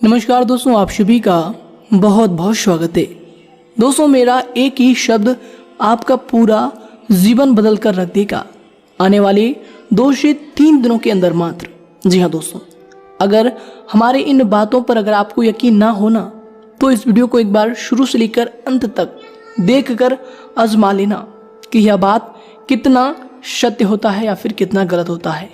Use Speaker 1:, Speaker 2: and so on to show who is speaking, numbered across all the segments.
Speaker 1: नमस्कार दोस्तों, आप सभी का बहुत बहुत स्वागत है। दोस्तों, मेरा एक ही शब्द आपका पूरा जीवन बदल कर रख देगा आने वाले 2 से 3 दिनों के अंदर मात्र। जी हाँ दोस्तों, अगर हमारे इन बातों पर अगर आपको यकीन ना होना तो इस वीडियो को एक बार शुरू से लेकर अंत तक देख कर आजमा लेना कि यह बात कितना सत्य होता है या फिर कितना गलत होता है।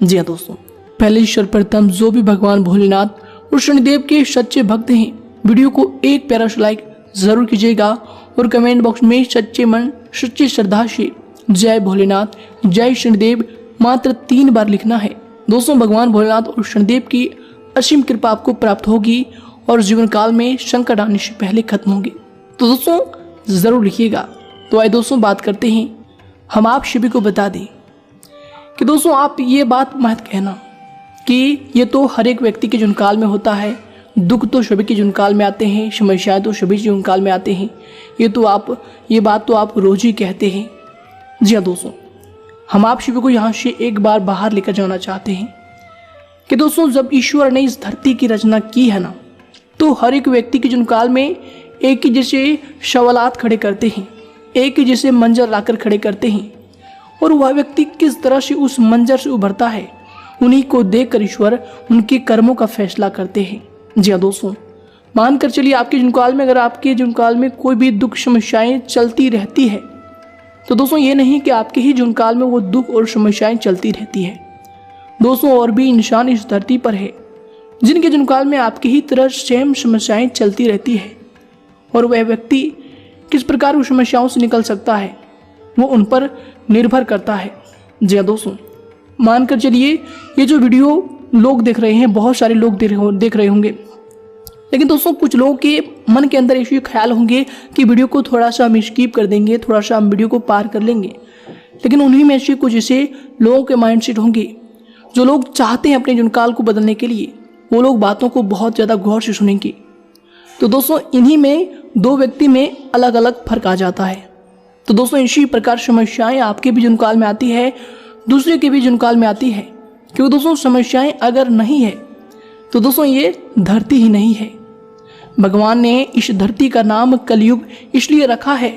Speaker 1: जी हाँ दोस्तों, पहले सर्वप्रथम जो भी भगवान भोलेनाथ और शनिदेव के सच्चे भक्त हैं, वीडियो को एक प्यारा सा लाइक जरूर कीजिएगा और कमेंट बॉक्स में सच्चे मन सच्ची श्रद्धा से जय भोलेनाथ जय शनिदेव मात्र 3 बार लिखना है। दोस्तों, भगवान भोलेनाथ और शनिदेव की असीम कृपा आपको प्राप्त होगी और जीवन काल में संकट आने से पहले खत्म होंगे। तो दोस्तों जरूर लिखिएगा। तो आइए दोस्तों बात करते हैं। हम आप सभी को बता दें कि दोस्तों आप ये बात मत कहना कि ये तो हर एक व्यक्ति के जीवन काल में होता है, दुख तो सभी के जीवन काल में आते हैं, समस्याएं तो सभी जीवन काल में आते हैं, ये बात तो आप रोज ही कहते हैं। जी हाँ दोस्तों, हम आप सभी को यहाँ से एक बार बाहर लेकर जाना चाहते हैं कि दोस्तों जब ईश्वर ने इस धरती की रचना की है ना, तो हर एक व्यक्ति के जीवन काल में एक ही जैसे सवालात खड़े करते हैं, एक ही जैसे मंजर लाकर खड़े करते हैं और वह व्यक्ति किस तरह से उस मंजर से उभरता है, उन्हीं को देखकर ईश्वर उनके कर्मों का फैसला करते हैं। जी हाँ दोस्तों, मानकर चलिए आपके जीवन काल में अगर आपके जीवन काल में कोई भी दुख समस्याएं चलती रहती है तो दोस्तों ये नहीं कि आपके ही जीवन काल में वो दुख और समस्याएं चलती रहती है। दोस्तों और भी इंसान इस धरती पर है जिनके जीवन काल में आपकी ही तरह सेम समस्याएं चलती रहती है और वह व्यक्ति किस प्रकार उस समस्याओं से निकल सकता है वो उन पर निर्भर करता है। जी हाँ दोस्तों, मानकर चलिए ये जो वीडियो लोग देख रहे हैं, बहुत सारे लोग देख रहे होंगे, लेकिन दोस्तों कुछ लोगों के मन के अंदर ऐसे ख्याल होंगे कि वीडियो को थोड़ा सा हम स्किप कर देंगे, थोड़ा सा हम वीडियो को पार कर लेंगे। लेकिन उन्हीं में से कुछ ऐसे लोगों के माइंडसेट होंगे जो लोग चाहते हैं अपने जीवन काल को बदलने के लिए, वो लोग बातों को बहुत ज़्यादा गौर से सुनेंगे। तो दोस्तों इन्हीं में 2 व्यक्ति में अलग अलग फर्क आ जाता है। तो दोस्तों इसी प्रकार समस्याएं आपके भी जीवन काल में आती है, दूसरे के भी जीवन काल में आती है, क्योंकि दोस्तों समस्याएं अगर नहीं है तो दोस्तों ये धरती ही नहीं है। भगवान ने इस धरती का नाम कलयुग इसलिए रखा है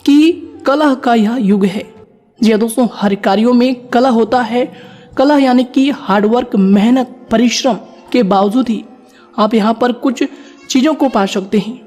Speaker 1: कि कलह का यह युग है। जी हाँ दोस्तों, हर कार्यों में कलह होता है। कलह यानी कि हार्डवर्क, मेहनत, परिश्रम के बावजूद ही आप यहाँ पर कुछ चीज़ों को पा सकते हैं।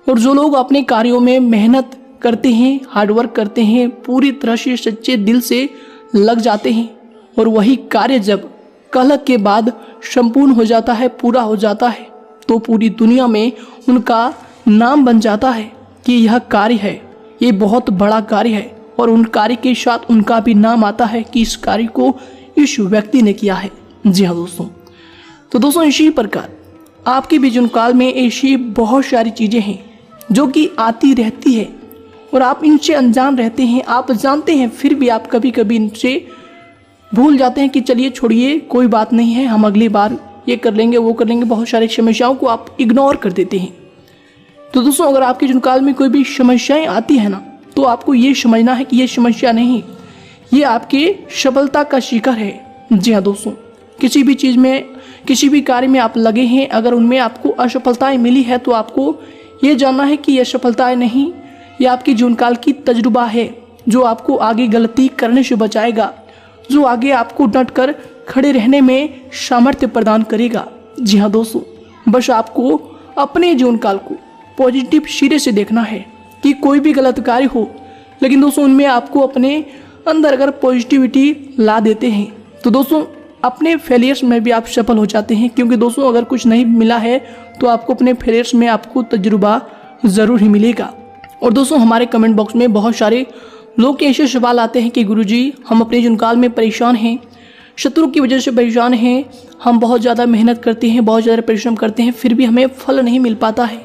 Speaker 1: और जो लोग अपने कार्यों में मेहनत करते हैं, हार्डवर्क करते हैं, पूरी तरह से सच्चे दिल से लग जाते हैं और वही कार्य जब कलह के बाद संपूर्ण हो जाता है, पूरा हो जाता है, तो पूरी दुनिया में उनका नाम बन जाता है कि यह कार्य है, ये बहुत बड़ा कार्य है। और उन कार्य के साथ उनका भी नाम आता है कि इस कार्य को इस व्यक्ति ने किया है। जी हाँ दोस्तों, तो दोस्तों इसी प्रकार आपके भी जीवन काल में ऐसी बहुत सारी चीज़ें हैं जो कि आती रहती है और आप इनसे अनजान रहते हैं। आप जानते हैं फिर भी आप कभी कभी इनसे भूल जाते हैं कि चलिए छोड़िए, कोई बात नहीं है, हम अगली बार ये कर लेंगे, वो कर लेंगे। बहुत सारी समस्याओं को आप इग्नोर कर देते हैं। तो दोस्तों अगर आपके जीवन काल में कोई भी समस्याएं आती है ना, तो आपको ये समझना है कि ये समस्या नहीं, ये आपके सफलता का शिखर है। जी हाँ दोस्तों, किसी भी चीज़ में, किसी भी कार्य में आप लगे हैं, अगर उनमें आपको असफलताएं मिली है तो आपको ये जानना है कि ये असफलताएं नहीं, ये आपकी जीवन काल की तजुर्बा है जो आपको आगे गलती करने से बचाएगा, जो आगे आपको डट कर खड़े रहने में सामर्थ्य प्रदान करेगा। जी हाँ दोस्तों, बस आपको अपने जीवन काल को पॉजिटिव सिरे से देखना है कि कोई भी गलत कार्य हो, लेकिन दोस्तों उनमें आपको अपने अंदर अगर पॉजिटिविटी ला देते हैं तो दोस्तों अपने फेलियर्स में भी आप सफल हो जाते हैं। क्योंकि दोस्तों अगर कुछ नहीं मिला है तो आपको अपने फेलियर्स में आपको तजुर्बा ज़रूर ही मिलेगा। और दोस्तों हमारे कमेंट बॉक्स में बहुत सारे लोग के ऐसे सवाल आते हैं कि गुरुजी हम अपने जीवन काल में परेशान हैं, शत्रु की वजह से परेशान हैं, हम बहुत ज़्यादा मेहनत करते हैं, बहुत ज़्यादा परिश्रम करते हैं, फिर भी हमें फल नहीं मिल पाता है।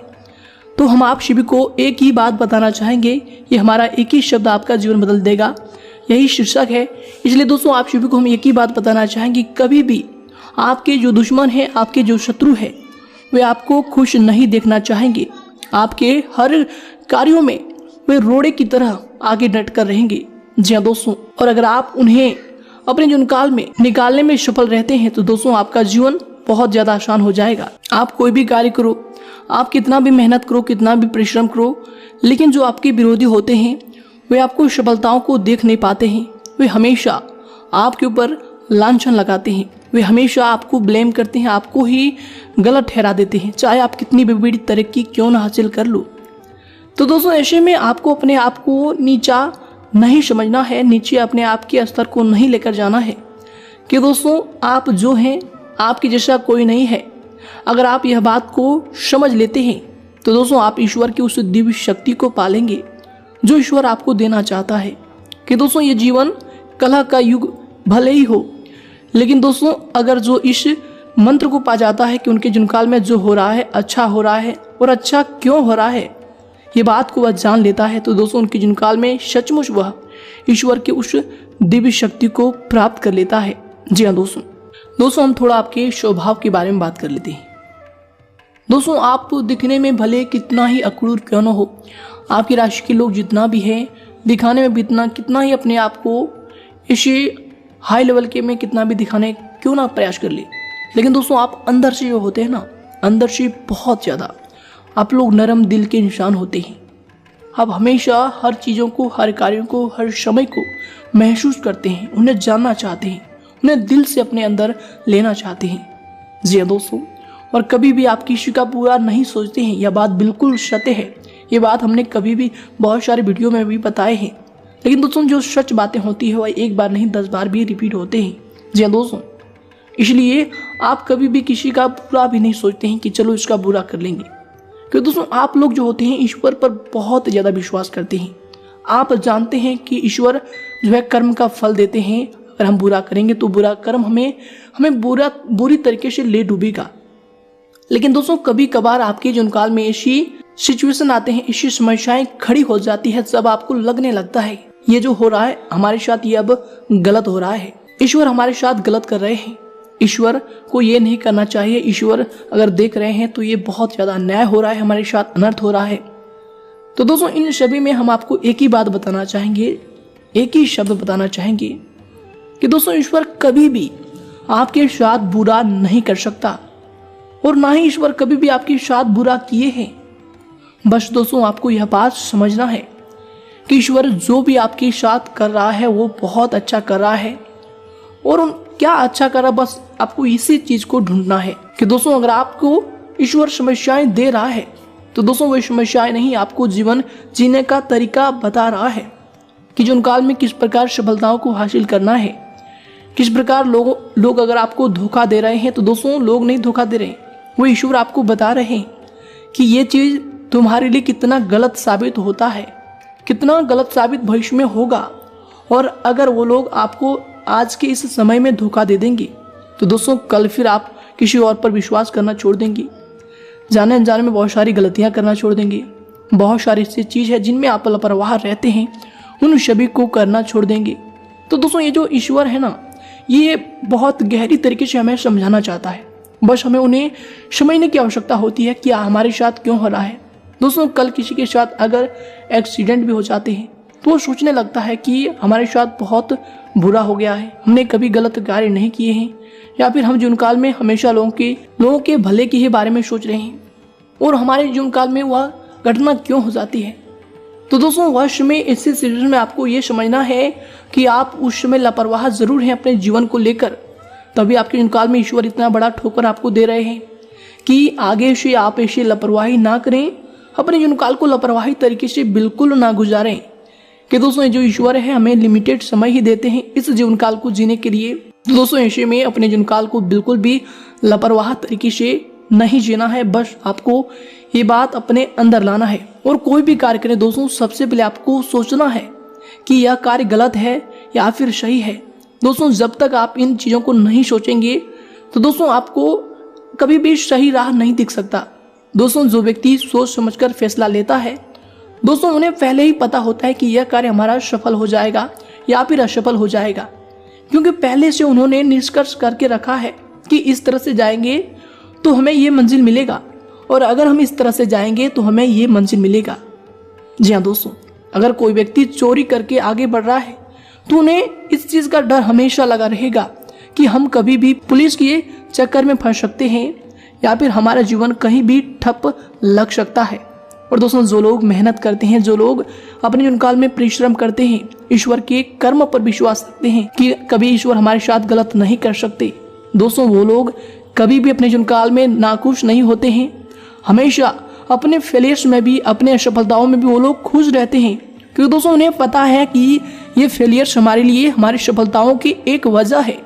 Speaker 1: तो हम आप सभी को एक ही बात बताना चाहेंगे, ये हमारा एक ही शब्द आपका जीवन बदल देगा, यही शीर्षक है। इसलिए दोस्तों आप सभी को हम एक ही बात बताना चाहेंगे, कभी भी आपके जो दुश्मन है, आपके जो शत्रु है, वे आपको खुश नहीं देखना चाहेंगे। आपके हर कार्यों में वे रोड़े की तरह आगे डट कर रहेंगे। जी हाँ दोस्तों, और अगर आप उन्हें अपने जीवन काल में निकालने में सफल रहते हैं तो दोस्तों आपका जीवन बहुत ज़्यादा आसान हो जाएगा। आप कोई भी कार्य करो, आप कितना भी मेहनत करो, कितना भी परिश्रम करो, लेकिन जो आपके विरोधी होते हैं वे आपको सफलताओं को देख नहीं पाते हैं। वे हमेशा आपके ऊपर लांछन लगाते हैं, वे हमेशा आपको ब्लेम करते हैं, आपको ही गलत ठहरा देते हैं, चाहे आप कितनी भी बड़ी तरक्की क्यों ना हासिल कर लो। तो दोस्तों ऐसे में आपको अपने आप को नीचा नहीं समझना है, नीचे अपने आप के स्तर को नहीं लेकर जाना है कि दोस्तों आप जो हैं आपकी जैसा कोई नहीं है। अगर आप यह बात को समझ लेते हैं तो दोस्तों आप ईश्वर की उस दिव्य शक्ति को पालेंगे जो ईश्वर आपको देना चाहता है। कि दोस्तों ये जीवन कलह का युग भले ही हो, लेकिन दोस्तों अगर जो इस मंत्र को पा जाता है कि उनके जीवनकाल में जो हो रहा है अच्छा हो रहा है और अच्छा क्यों हो रहा है ये बात को वह जान लेता है, तो दोस्तों उनके जीवनकाल में सचमुच वह ईश्वर के उस दिव्य शक्ति को प्राप्त कर लेता है। जी हाँ दोस्तों हम थोड़ा आपके स्वभाव के बारे में बात कर लेते हैं। दोस्तों आप दिखने में भले कितना ही अक्रूर क्यों न हो, आपकी राशि के लोग जितना भी है दिखाने में भी कितना ही अपने आप को इसी हाई लेवल के में कितना भी दिखाने क्यों ना प्रयास कर ले, लेकिन दोस्तों आप अंदर से जो होते हैं ना, अंदर से बहुत ज़्यादा आप लोग नरम दिल के इंसान होते हैं। आप हमेशा हर चीज़ों को, हर कार्यों को, हर समय को महसूस करते हैं, उन्हें जानना चाहते हैं, उन्हें दिल से अपने अंदर लेना चाहते हैं। जी हाँ दोस्तों, और कभी भी आप किसी का बुरा नहीं सोचते हैं, यह बात बिल्कुल सत्य है। ये बात हमने कभी भी बहुत सारे वीडियो में भी बताए हैं, लेकिन दोस्तों जो सच बातें होती है वह एक बार नहीं 10 बार भी रिपीट होते हैं। जी हाँ दोस्तों, इसलिए आप कभी भी किसी का बुरा भी नहीं सोचते हैं कि चलो इसका बुरा कर लेंगे, क्योंकि दोस्तों आप लोग जो होते हैं ईश्वर पर बहुत ज़्यादा विश्वास करते हैं। आप जानते हैं कि ईश्वर जो है कर्म का फल देते हैं, अगर हम बुरा करेंगे तो बुरा कर्म हमें बुरी तरीके से ले डूबेगा। लेकिन दोस्तों कभी कभार आपके जीवनकाल में ऐसी सिचुएशन आते हैं, ऐसी समस्याएं खड़ी हो जाती है, जब आपको लगने लगता है ये जो हो रहा है हमारे साथ ये अब गलत हो रहा है, ईश्वर हमारे साथ गलत कर रहे हैं, ईश्वर को ये नहीं करना चाहिए, ईश्वर अगर देख रहे हैं तो ये बहुत ज़्यादा अन्याय हो रहा है, हमारे साथ अनर्थ हो रहा है। तो दोस्तों इन सभी में हम आपको एक ही बात बताना चाहेंगे, एक ही शब्द बताना चाहेंगे कि दोस्तों ईश्वर कभी भी आपके साथ बुरा नहीं कर सकता और ना ही ईश्वर कभी भी आपके साथ बुरा किए हैं। बस दोस्तों आपको यह बात समझना है कि ईश्वर जो भी आपके साथ कर रहा है वो बहुत अच्छा कर रहा है, और क्या अच्छा कर रहा है बस आपको इसी चीज को ढूंढना है कि दोस्तों अगर आपको ईश्वर समस्याएं दे रहा है तो दोस्तों वो समस्याएं नहीं, आपको जीवन जीने का तरीका बता रहा है कि जीवनकाल में किस प्रकार सफलताओं को हासिल करना है, किस प्रकार लोग अगर आपको धोखा दे रहे हैं तो दोस्तों लोग नहीं धोखा दे रहे, वो ईश्वर आपको बता रहे हैं कि ये चीज तुम्हारे लिए कितना गलत साबित होता है, कितना गलत साबित भविष्य में होगा। और अगर वो लोग आपको आज के इस समय में धोखा दे देंगे तो दोस्तों कल फिर आप किसी और पर विश्वास करना छोड़ देंगे, जाने अनजाने में बहुत सारी गलतियां करना छोड़ देंगे, बहुत सारी ऐसी चीज़ है जिनमें आप लापरवाह रहते हैं उन सभी को करना छोड़ देंगे। तो दोस्तों ये जो ईश्वर है ना, ये बहुत गहरी तरीके से हमें समझाना चाहता है, बस हमें उन्हें समझने की आवश्यकता होती है कि हमारे साथ क्यों हो रहा है। दोस्तों कल किसी के साथ अगर एक्सीडेंट भी हो जाते हैं तो वो सोचने लगता है कि हमारे साथ बहुत बुरा हो गया है, हमने कभी गलत कार्य नहीं किए हैं, या फिर हम जीवनकाल में हमेशा लोगों के भले के ही बारे में सोच रहे हैं और हमारे जीवनकाल में वह घटना क्यों हो जाती है। तो दोस्तों वह समय ऐसे सिचुएशन में आपको ये समझना है कि आप उस समय लापरवाह जरूर हैं अपने जीवन को लेकर, तभी आपके जीवनकाल में ईश्वर इतना बड़ा ठोकर आपको दे रहे हैं कि आगे से आप ऐसी लापरवाही ना करें, अपने जीवनकाल को लापरवाही तरीके से बिल्कुल ना गुजारें। कि दोस्तों जो ईश्वर है हमें लिमिटेड समय ही देते हैं इस जीवनकाल को जीने के लिए। तो दोस्तों ऐसे में अपने जीवनकाल को बिल्कुल भी लापरवाह तरीके से नहीं जीना है, बस आपको ये बात अपने अंदर लाना है। और कोई भी कार्य करें दोस्तों सबसे पहले आपको सोचना है कि यह कार्य गलत है या फिर सही है। दोस्तों जब तक आप इन चीज़ों को नहीं सोचेंगे तो दोस्तों आपको कभी भी सही राह नहीं दिख सकता। दोस्तों जो व्यक्ति सोच समझकर फैसला लेता है दोस्तों उन्हें पहले ही पता होता है कि यह कार्य हमारा सफल हो जाएगा या फिर असफल हो जाएगा, क्योंकि पहले से उन्होंने निष्कर्ष करके रखा है कि इस तरह से जाएंगे तो हमें ये मंजिल मिलेगा और अगर हम इस तरह से जाएंगे तो हमें ये मंजिल मिलेगा। जी हाँ दोस्तों, अगर कोई व्यक्ति चोरी करके आगे बढ़ रहा है तो उन्हें इस चीज़ का डर हमेशा लगा रहेगा कि हम कभी भी पुलिस के चक्कर में फंस सकते हैं या फिर हमारा जीवन कहीं भी ठप लग सकता है। और दोस्तों जो लोग मेहनत करते हैं, जो लोग अपने जीवन काल में परिश्रम करते हैं, ईश्वर के कर्म पर विश्वास रखते हैं कि कभी ईश्वर हमारे साथ गलत नहीं कर सकते, दोस्तों वो लोग कभी भी अपने जीवन काल में नाखुश नहीं होते हैं। हमेशा अपने फेलियर्स में भी, अपने असफलताओं में भी वो लोग खुश रहते हैं, क्योंकि दोस्तों उन्हें पता है कि ये फेलियर्स हमारे लिए, हमारी सफलताओं की एक वजह है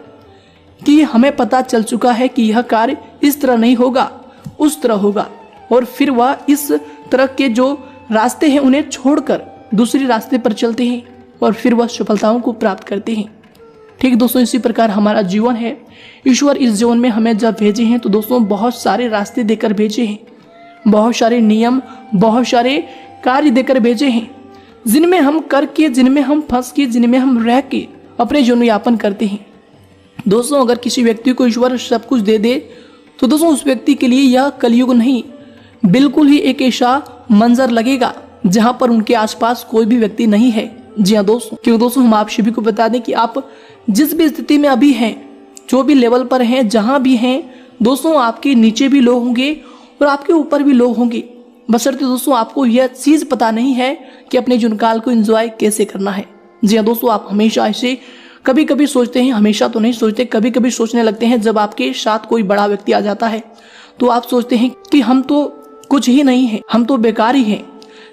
Speaker 1: कि हमें पता चल चुका है कि यह कार्य इस तरह नहीं होगा, उस तरह होगा, और फिर वह इस तरह के जो रास्ते हैं उन्हें छोड़कर दूसरे रास्ते पर चलते हैं और फिर वह सफलताओं को प्राप्त करते हैं। ठीक दोस्तों, इसी प्रकार हमारा जीवन है। ईश्वर इस जीवन में हमें जब भेजे हैं तो दोस्तों बहुत सारे रास्ते देकर भेजे हैं, बहुत सारे नियम, बहुत सारे कार्य देकर भेजे हैं, जिनमें हम करके, जिनमें हम फंस के, जिनमें हम रह के अपने जीवन यापन करते हैं। दोस्तों अगर किसी व्यक्ति को ईश्वर सब कुछ दे दे तो दोस्तों उस व्यक्ति के लिए यह कलयुग नहीं, बिल्कुल ही एक ऐसा मंजर लगेगा जहां पर उनके आसपास कोई भी व्यक्ति नहीं है। जी हाँ दोस्तों, क्योंकि दोस्तों हम आप सभी को बता दें कि आप जिस भी स्थिति में अभी हैं, जो भी लेवल पर हैं, जहां भी हैं, दोस्तों आपके नीचे भी लोग होंगे और आपके ऊपर भी लोग होंगे, बशर्ते दोस्तों आपको यह चीज पता नहीं है कि अपने जीवन काल को एंजॉय कैसे करना है। जी हाँ दोस्तों, आप हमेशा ऐसे कभी कभी सोचते हैं, हमेशा तो नहीं सोचते, कभी कभी सोचने लगते हैं जब आपके साथ कोई बड़ा व्यक्ति आ जाता है तो आप सोचते हैं कि हम तो कुछ ही नहीं है, हम तो बेकार ही हैं।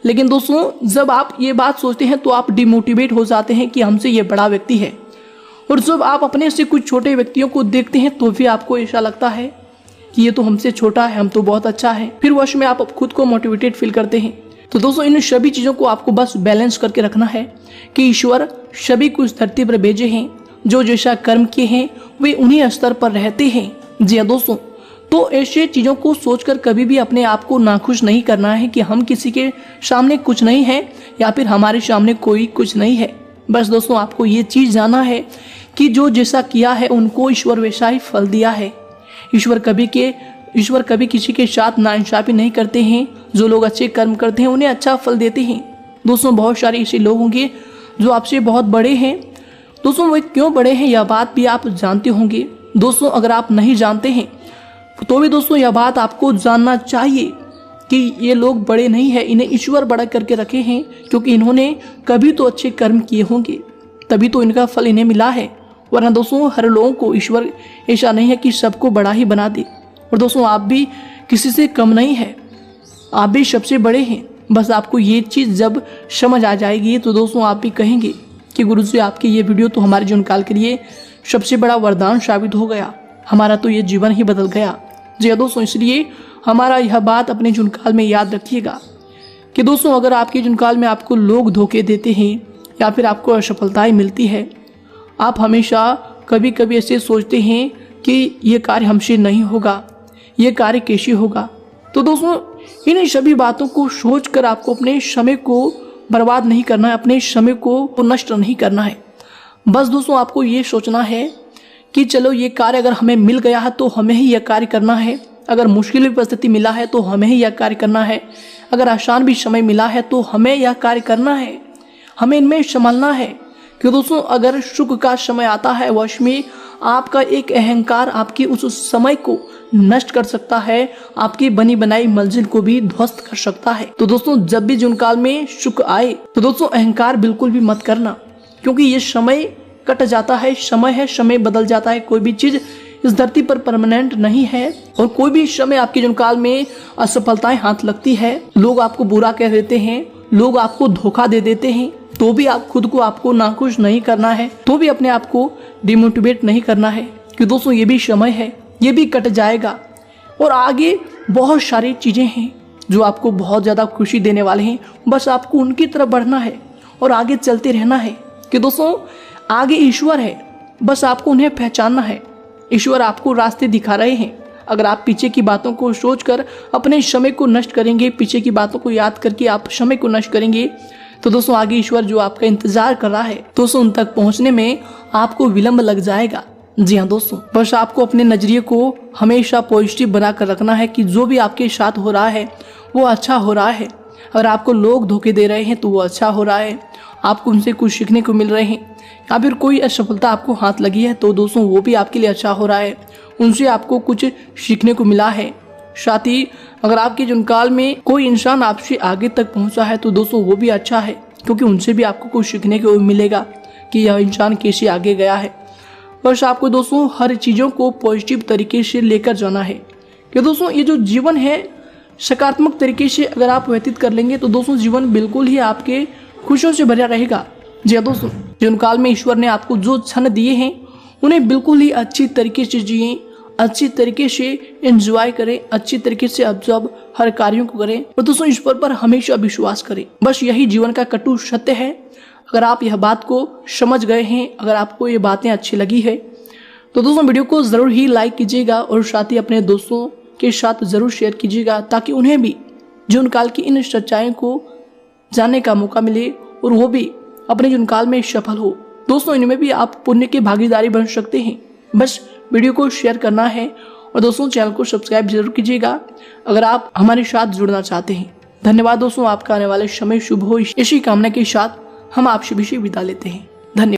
Speaker 1: लेकिन दोस्तों जब आप ये बात सोचते हैं तो आप डिमोटिवेट हो जाते हैं कि हमसे ये बड़ा व्यक्ति है, और जब आप अपने से कुछ छोटे व्यक्तियों को देखते हैं तो भी आपको ऐसा लगता है कि ये तो हमसे छोटा है, हम तो बहुत अच्छा है। फिर वश में आप खुद को मोटिवेटेड फील करते हैं। तो दोस्तों इन सभी चीजों को आपको बस बैलेंस करके रखना है कि ईश्वर सभी को इस धरती पर भेजे हैं, जो जैसा कर्म किए हैं वे उन्हीं स्तर पर रहते हैं। जी हाँ दोस्तों, तो ऐसे चीजों को सोचकर कभी भी अपने आप को नाखुश नहीं करना है कि हम किसी के सामने कुछ नहीं है या फिर हमारे सामने कोई कुछ नहीं है। बस दोस्तों आपको ये चीज जानना है कि जो जैसा किया है उनको ईश्वर वैसा ही फल दिया है। ईश्वर कभी किसी के साथ नाइंसाफी नहीं करते हैं। जो लोग अच्छे कर्म करते हैं उन्हें अच्छा फल देते हैं। दोस्तों बहुत सारे ऐसे लोग होंगे जो आपसे बहुत बड़े हैं। दोस्तों वे क्यों बड़े हैं यह बात भी आप जानते होंगे। दोस्तों अगर आप नहीं जानते हैं तो भी दोस्तों यह बात आपको जानना चाहिए कि ये लोग बड़े नहीं है, इन्हें ईश्वर बड़ा करके रखे हैं, क्योंकि इन्होंने कभी तो अच्छे कर्म किए होंगे, तभी तो इनका फल इन्हें मिला है। वरना दोस्तों हर लोगों को ईश्वर ऐसा नहीं है कि सबको बड़ा ही बना दे। और दोस्तों आप भी किसी से कम नहीं है, आप भी सबसे बड़े हैं। बस आपको ये चीज़ जब समझ आ जाएगी तो दोस्तों आप भी कहेंगे कि गुरुजी आपकी ये वीडियो तो हमारे जीवन काल के लिए सबसे बड़ा वरदान साबित हो गया, हमारा तो ये जीवन ही बदल गया। जी दोस्तों, इसलिए हमारा यह बात अपने जीवन काल में याद रखिएगा कि दोस्तों अगर आपके जीवन काल में आपको लोग धोखे देते हैं या फिर आपको असफलताएं मिलती है, आप हमेशा कभी कभी ऐसे सोचते हैं कि ये कार्य हमसे नहीं होगा, ये कार्य कैसे होगा। तो दोस्तों इन सभी बातों को सोचकर आपको अपने समय को बर्बाद नहीं करना है, अपने समय को नष्ट नहीं करना है। बस दोस्तों आपको ये सोचना है कि चलो ये कार्य अगर हमें मिल गया है तो हमें ही यह कार्य करना है, अगर मुश्किल भी परिस्थिति मिला है तो हमें ही यह कार्य करना है, अगर आसान भी समय मिला है तो हमें यह कार्य करना है, हमें इनमें संभालना है। क्योंकि दोस्तों अगर सुख का समय आता है वश में आपका एक अहंकार आपकी उस समय को नष्ट कर सकता है, आपकी बनी बनाई मंजिल को भी ध्वस्त कर सकता है। तो दोस्तों जब भी जीवन काल में सुख आए तो दोस्तों अहंकार बिल्कुल भी मत करना, क्योंकि ये समय कट जाता है, समय है, समय बदल जाता है। कोई भी चीज इस धरती पर परमानेंट नहीं है और कोई भी समय आपके जीवन काल में असफलताएं हाथ लगती है, लोग आपको बुरा कह देते हैं, लोग आपको धोखा दे देते हैं, तो भी आप खुद को आपको नाखुश नहीं करना है, तो भी अपने आप को डिमोटिवेट नहीं करना है कि दोस्तों ये भी समय है, ये भी कट जाएगा और आगे बहुत सारी चीजें हैं जो आपको बहुत ज्यादा खुशी देने वाले हैं। बस आपको उनकी तरफ बढ़ना है और आगे चलते रहना है कि दोस्तों आगे ईश्वर है, बस आपको उन्हें पहचानना है। ईश्वर आपको रास्ते दिखा रहे हैं। अगर आप पीछे की बातों को सोचकर अपने समय को नष्ट करेंगे, पीछे की बातों को याद करके आप समय को नष्ट करेंगे, तो दोस्तों आगे ईश्वर जो आपका इंतजार कर रहा है दोस्तों उन तक पहुंचने में आपको विलंब लग जाएगा। जी हाँ दोस्तों, बस आपको अपने नजरिए को हमेशा पॉजिटिव बनाकर रखना है कि जो भी आपके साथ हो रहा है वो अच्छा हो रहा है। अगर आपको लोग धोखे दे रहे हैं तो वो अच्छा हो रहा है, आपको उनसे कुछ सीखने को मिल रहे हैं, या फिर कोई असफलता आपको हाथ लगी है तो दोस्तों वो भी आपके लिए अच्छा हो रहा है, उनसे आपको कुछ सीखने को मिला है। साथ ही अगर आपके जीवन काल में कोई इंसान आपसे आगे तक पहुंचा है तो दोस्तों वो भी अच्छा है, क्योंकि उनसे भी आपको कुछ सीखने को मिलेगा कि यह इंसान कैसे आगे गया है। बस आपको दोस्तों हर चीज़ों को पॉजिटिव तरीके से लेकर जाना है कि दोस्तों ये जो जीवन है सकारात्मक तरीके से अगर आप व्यतीत कर लेंगे तो दोस्तों जीवन बिल्कुल ही आपके खुशियों से भरा रहेगा। जी हाँ दोस्तों, जीवन काल में ईश्वर ने आपको जो क्षण दिए हैं उन्हें बिल्कुल ही अच्छी तरीके से जिए, अच्छी तरीके से एंजॉय करें, अच्छी तरीके से ऑब्जर्व हर कार्यों को करें और दोस्तों ईश्वर पर हमेशा विश्वास करें। बस यही जीवन का कटु सत्य है। अगर आप यह बात को समझ गए हैं, अगर आपको ये बातें अच्छी लगी है तो दोस्तों वीडियो को ज़रूर ही लाइक कीजिएगा और साथ ही अपने दोस्तों के साथ ज़रूर शेयर कीजिएगा, ताकि उन्हें भी जीवन काल की इन सच्चाइयों को जानने का मौका मिले और वो भी अपने जीवन काल में सफल हो। दोस्तों इनमें भी आप पुण्य की भागीदारी बन सकते हैं। बस वीडियो को शेयर करना है और दोस्तों चैनल को सब्सक्राइब जरूर कीजिएगा अगर आप हमारे साथ जुड़ना चाहते हैं। धन्यवाद दोस्तों, आपका आने वाले समय शुभ हो, इसी कामना के साथ हम आपसे भी विदा लेते हैं।